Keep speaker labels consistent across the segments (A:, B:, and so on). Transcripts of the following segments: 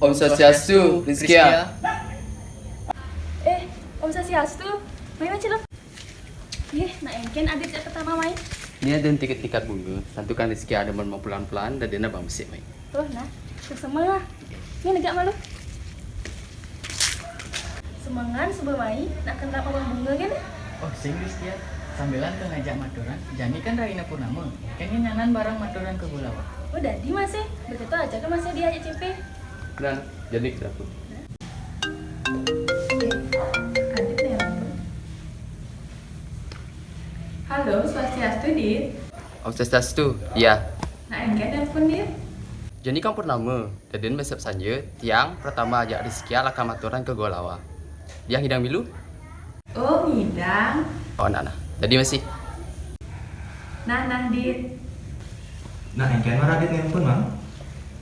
A: Om Swastiastu, Rizkia.
B: Om Swastiastu, main aja lo. Nak engken adik cak pertama main.
A: Ini ada tiket bunga. Tentukan Rizkia ada mau pelan-pelan dan dia bang mesik main.
B: Semangat. Ini negak malu. Semangat sebelum main, nak kenal abang bunga kan?
C: Oh, sing Rizkia. Sambilan tuh ngajak maturan. Jani kan Raina Purnama. Kan ini nanan barang maturan ke Gulawa.
B: Oh, dadi masih. Begitu aja kan masih diajak CP.
A: Dan jadi dapur.
D: Halo, Swastiastu, Dit.
A: Om Swastiastu, iya.
D: Nah, engke telepon, Dit.
A: Jadi kan purnama, jadi besok saja tiang pertama ajak Rizkia laka maturan ke Golawa. Dia hidang bilu?
D: Oh, ngidang.
A: Oh, nah. Jadi masih.
D: Nah, Dit.
E: Nah, engke marah Dit nelpon, Mang.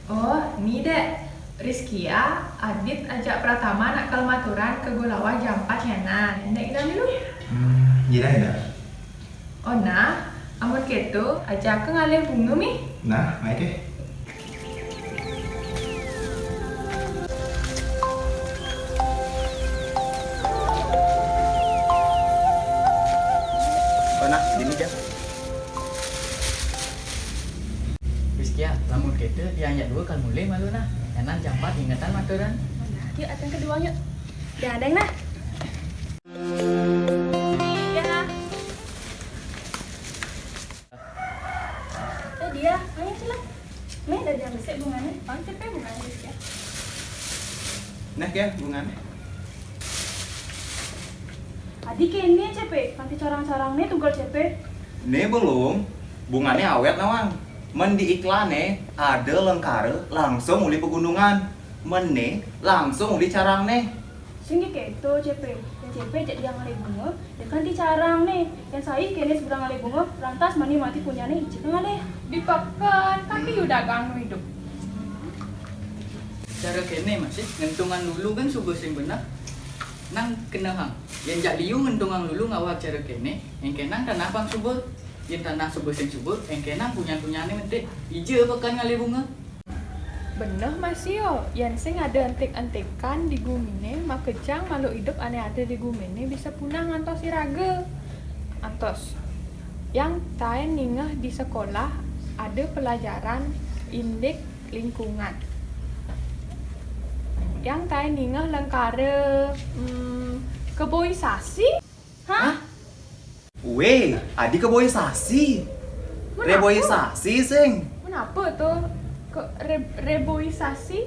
D: Oh, ini dek. Rizkia, Adit ajak Pratama nak kelmaturan ke Gulawa jam 4 ya, nah. Ndek idam dulu.
E: Gila.
D: Oh, nah. Amun ketu, ajak ke ngalih bunga, Mi.
E: Nah, baik ke.
A: Oh, nah, ini dia.
C: Rizkia, lamun gitu tiang ajak dua kan mulai malu nah. Nanan jam 4 ingatan maturan.
B: Yuk, atang kedua yuk. Dah, deng nah. Ya. Dia, main sih lah. Main dari jam besok bunganya. Paling CP bunganya ya.
E: Nah, ya, bunganya.
B: Adik ini CP, nanti corang-corang nih tunggal CP.
E: Nih belum, bunganya awet nawang. Men di iklannya ada lengkare langsung uli pegunungan. Men langsung uli carang nih.
B: Singgi keto CP. Yang CP jadi yang ngalih bunga, dia kan dicarang nih. Yang saya kini seberang ngalih bunga, lantas mati punya nih, icip ngalih.
D: Dipakan, tapi udah ganggu hidup.
C: Cara kene masih ngentungan dulu kan subuh sing benar. Nang kena hang. Yang jak liu ngentungan dulu ngawak cara kene. Yang kenang tanah pang subuh. Yang tanah subuh sing subuh. Yang kenang punya-punyane mentik. Ije pekan ngalih bunga.
D: Bener masih yo, yang sing ada antik-antikan di gumine, makejang malu hidup aneh ada di gumine bisa punah ngantos iraga. Antos. Yang tae ningah di sekolah ada pelajaran indeks lingkungan. Yang tae ningah lengkare keboisasi.
B: Hah?
E: Weh, adik keboisasi.
B: Kenapa?
E: Reboisasi, sing.
D: Kenapa tuh reboisasi?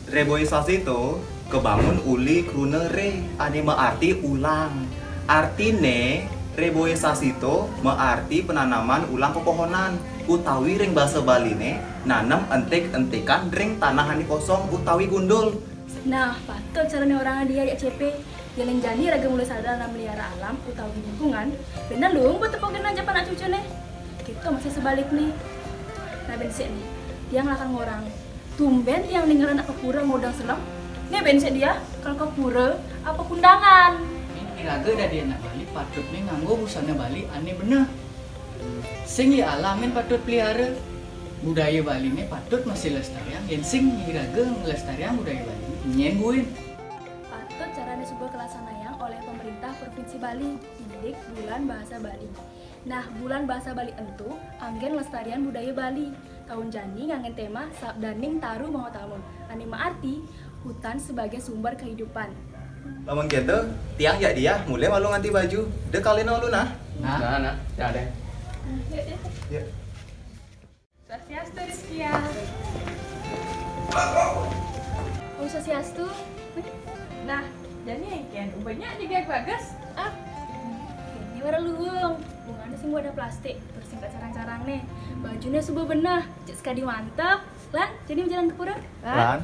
E: Reboisasi itu kebangun uli krune re, ane arti ulang. Artine reboisasi itu arti penanaman ulang pepohonan. Utawi ring bahasa Baline nanam entik-entikan ring tanahan kosong utawi gundul.
B: Nah, patut caranya orang dia ya CP. Jalan jani raga mulai sadar dan melihara alam utawi lingkungan. Benar lu buat tepokin aja anak cucu nih. Kita masih sebalik nih. Nah bensek nih, dia ngelakan orang. Tumben yang ninggalin anak kepura modal selam. Nih bensek dia, kalau kepura apa kundangan.
C: Ini iraga dah dia nak balik patut nih nganggo busana Bali aneh bener. Sing ya alamin patut pelihara. Budaya Bali ini patut masih lestarian. Yang sing iraga ngelestarian budaya Bali nyengguin.
B: Patut caranya sebuah kelasanayang oleh pemerintah Provinsi Bali, Indik Bulan Bahasa Bali. Nah, bulan bahasa Bali entu anggen lestarian budaya Bali. Tahun jani ngangen tema Sabdaning Taru Mau Tamun. Anima arti hutan sebagai sumber kehidupan.
E: Lamun gitu, tiang ya dia mulai malu nganti baju. Dek kalian lu nah.
A: Nah, ya deh.
E: Ya.
D: Swastiastu Rizkia.
B: Om Swastiastu.
D: Nah, jadi engken ubahnya juga bagus.
B: Ini warna luwung. Bunganya semua ada plastik. Terus singkat carang-carang nih. Bajunya sebuah benah. Cek sekali mantap. Lan, jadi jalan ke pura.
E: Lan.